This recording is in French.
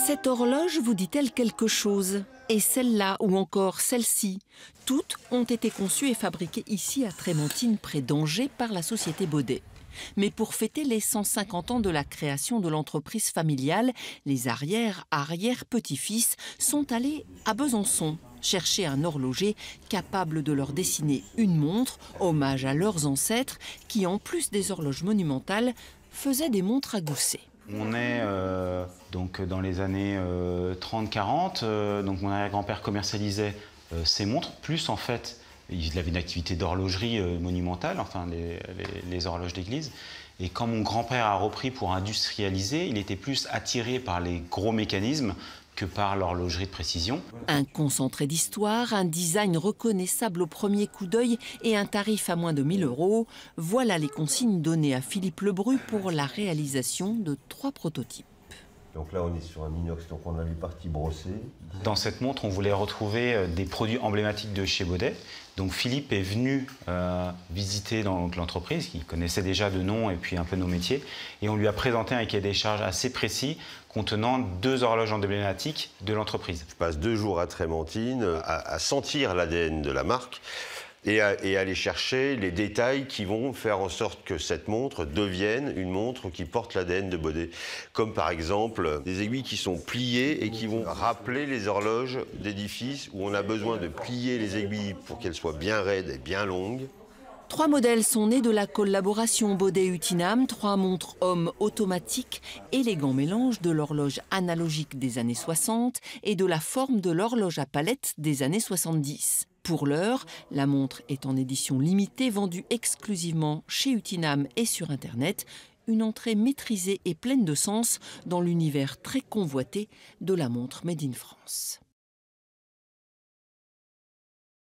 Cette horloge vous dit-elle quelque chose? Et celle-là ou encore celle-ci, toutes ont été conçues et fabriquées ici à Trémentines, près d'Angers, par la société Baudet. Mais pour fêter les 150 ans de la création de l'entreprise familiale, les arrière-petits-fils sont allés à Besançon chercher un horloger capable de leur dessiner une montre, hommage à leurs ancêtres qui, en plus des horloges monumentales, faisaient des montres à gousset. On est donc dans les années 30-40, donc mon arrière-grand-père commercialisait ces montres, plus en fait, il avait une activité d'horlogerie monumentale, enfin les horloges d'église. Et quand mon grand-père a repris pour industrialiser, il était plus attiré par les gros mécanismes que par l'horlogerie de précision. Un concentré d'histoire, un design reconnaissable au premier coup d'œil et un tarif à moins de 1 000 €. Voilà les consignes données à Philippe Lebru pour la réalisation de 3 prototypes. Donc là, on est sur un inox, donc on a les parties brossées. Dans cette montre, on voulait retrouver des produits emblématiques de chez Baudet. Donc Philippe est venu visiter l'entreprise, qu'il connaissait déjà de nom et puis un peu nos métiers. Et on lui a présenté un cahier des charges assez précis contenant 2 horloges emblématiques de l'entreprise. Je passe 2 jours à Trémentines à sentir l'ADN de la marque et à aller chercher les détails qui vont faire en sorte que cette montre devienne une montre qui porte l'ADN de Baudet. Comme par exemple des aiguilles qui sont pliées et qui vont rappeler les horloges d'édifice où on a besoin de plier les aiguilles pour qu'elles soient bien raides et bien longues. 3 modèles sont nés de la collaboration Baudet-Utinam, 3 montres hommes automatiques, élégant mélange de l'horloge analogique des années 60 et de la forme de l'horloge à palette des années 70. Pour l'heure, la montre est en édition limitée, vendue exclusivement chez Utinam et sur Internet. Une entrée maîtrisée et pleine de sens dans l'univers très convoité de la montre Made in France.